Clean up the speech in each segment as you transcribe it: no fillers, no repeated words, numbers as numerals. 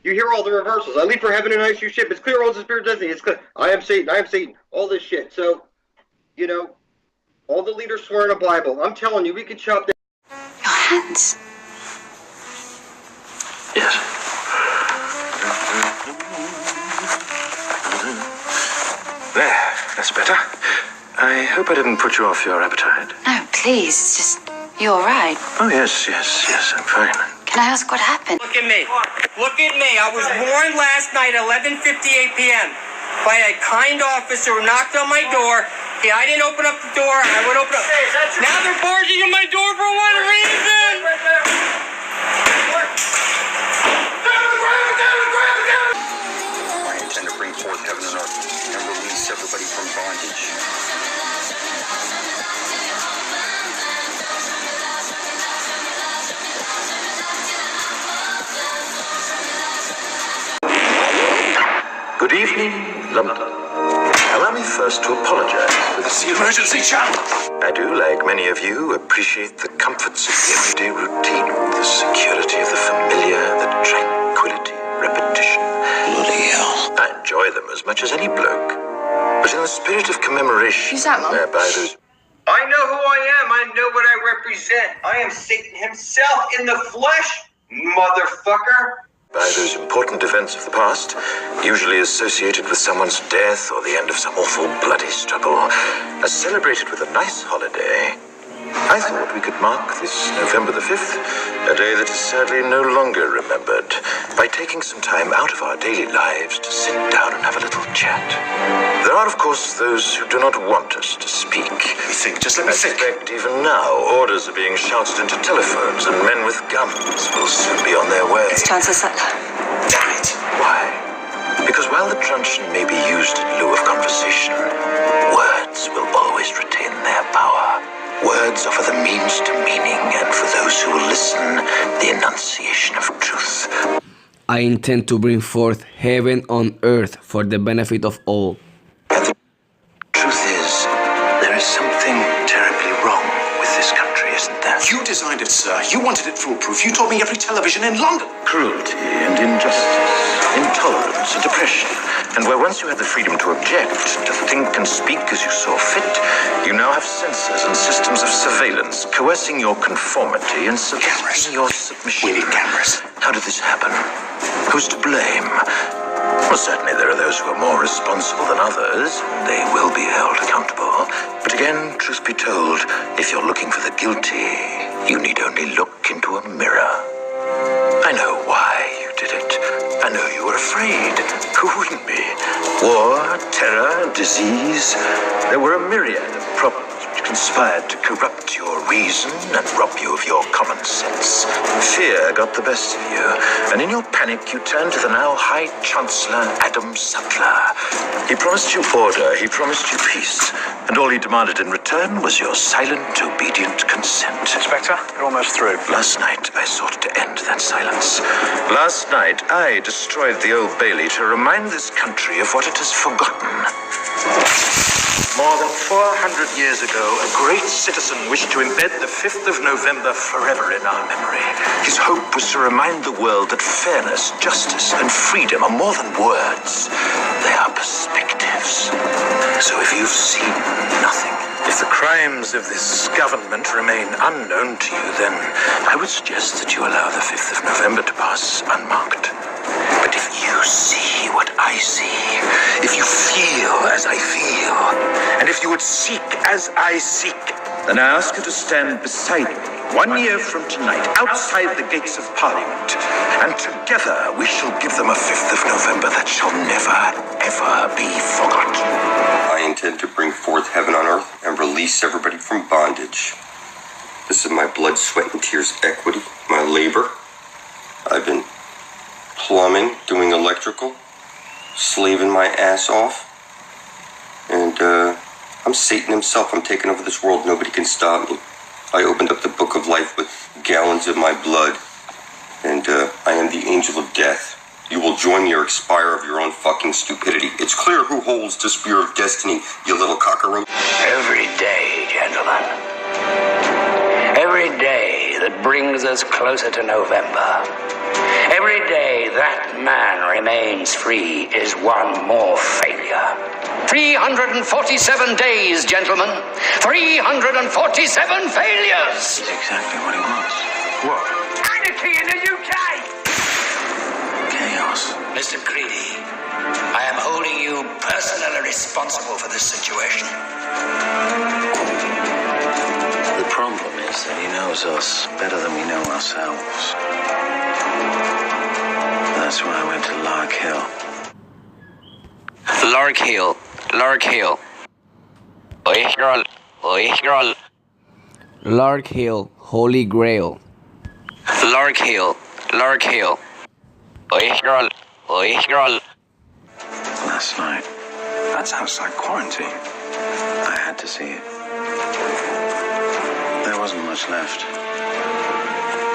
You hear all the reversals. I leave for heaven and ice your ship. It's clear, all the spirit destiny. It's clear. I am Satan. All this shit. So, you know, all the leaders swear in a Bible. I'm telling you, we could chop that. Your hands. Yes. There, that's better. I hope I didn't put you off your appetite. No, please, it's just, you're all right. Oh, yes, I'm fine. Can I ask what happened? Look at me. I was warned last night at 11:58 p.m. by a kind officer who knocked on my door. I didn't open up the door. I would open up. Now they're barging in my door for one reason. I intend to bring forth heaven and earth and release everybody from bondage. Good evening, London. Allow me first to apologize for this emergency channel. I do, like many of you, appreciate the comforts of the everyday routine, the security of the familiar, the tranquility, repetition. Bloody hell. I enjoy them as much as any bloke. But in the spirit of commemoration, Who's that, Mum? whereby those... I know who I am. I know what I represent. I am Satan himself in the flesh, motherfucker. By those important events of the past, usually associated with someone's death or the end of some awful bloody struggle, are celebrated with a nice holiday. I thought we could mark this November the 5th, a day that is sadly no longer remembered, by taking some time out of our daily lives to sit down and have a little chat. There are, of course, those who do not want us to speak. Just let me think. I suspect even now orders are being shouted into telephones and men with guns will soon be on their way. It's Chancellor Sutler. Damn it! Why? Because while the truncheon may be used in lieu of conversation, words will always retain their power. Words offer the means to meaning, and for those who will listen, the enunciation of truth. I intend to bring forth heaven on earth for the benefit of all. And the truth is, there is something terribly wrong with this country, isn't there? You designed it, sir. You wanted it foolproof. You told me every television in London. Cruelty and injustice, intolerance and oppression. And where once you had the freedom to object, to think and speak as you saw fit, you now have censors and systems of surveillance coercing your conformity and suppressing your submission. We need cameras. How did this happen? Who's to blame? Well, certainly there are those who are more responsible than others. They will be held accountable. But again, truth be told, if you're looking for the guilty, you need only look into a mirror. I know why you did it. I know you were afraid. Who wouldn't be? War, terror, disease. There were a myriad of problems which conspired to corrupt your reason and rob you of your common sense. Fear got the best of you, and in your panic you turned to the now High Chancellor Adam Sutler. He promised you order, he promised you peace, and all he demanded in return was your silent, obedient consent. Inspector, you're almost through. Last night, I sought to end that silence. Last night, I destroyed the Old Bailey to remind this country of what it has forgotten. More than 400 years ago, a great citizen wished to embed the 5th of November forever in our memory. His hope was to remind the world that fairness, justice, and freedom are more than words. They are perspectives. So if you've seen nothing, if the crimes of this government remain unknown to you, then I would suggest that you allow the 5th of November to pass unmarked. But if you see what I see, if you feel as I feel, and if you would seek as I seek, then I ask you to stand beside me 1 year from tonight, outside the gates of Parliament, and together we shall give them a 5th of November that shall never, ever be forgotten. I intend to bring forth heaven on earth and release everybody from bondage. This is my blood, sweat, and tears equity, my labor. I've been plumbing, doing electrical, slaving my ass off. And I'm Satan himself. I'm taking over this world. Nobody can stop me. I opened up the book of life with gallons of my blood. And I am the angel of death. You will join me or expire of your own fucking stupidity. It's clear who holds the spear of destiny, you little cockroach. Every day, gentlemen. Every day that brings us closer to November. Every day that man remains free is one more failure. 347 days, gentlemen. 347 failures! It's exactly what he wants. What? Anarchy in the UK! Chaos. Mr. Creedy, I am holding you personally responsible for this situation. The problem is that he knows us better than we know ourselves. That's why I went to Lark Hill. Lark Hill. Lark Hill. Lark Hill, Holy Grail. Lark Hill. Lark Hill. Last night. That's outside quarantine. I had to see it. There wasn't much left.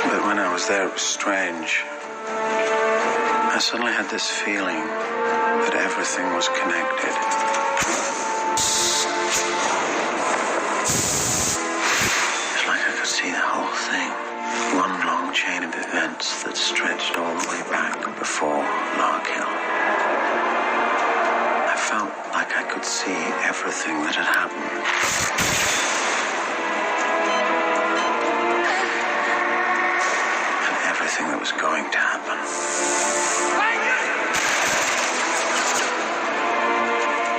But when I was there, it was strange. I suddenly had this feeling that everything was connected. It's like I could see the whole thing. One long chain of events that stretched all the way back before Lark Hill. I felt like I could see everything that had happened. And everything that was going to happen.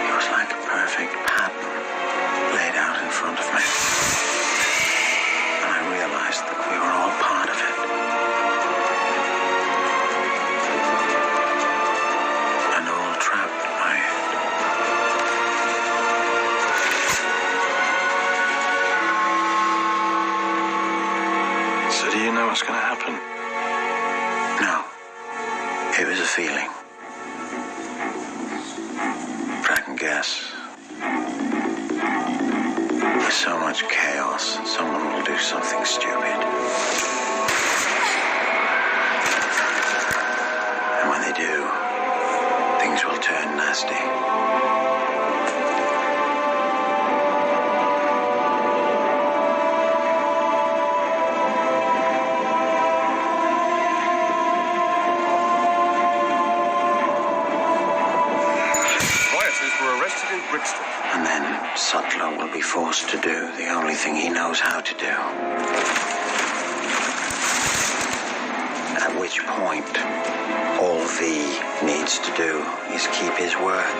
It was like a perfect pattern laid out in front of me. And I realized that we were all part of it. And all trapped by it. So do you know what's going to happen? No. It was a feeling. But I can guess. With so much chaos, someone will do something stupid. And when they do, things will turn nasty. Rioters were arrested in Brixton. And then Sutler will be forced to do the only thing he knows how to do. At which point, all V needs to do is keep his word.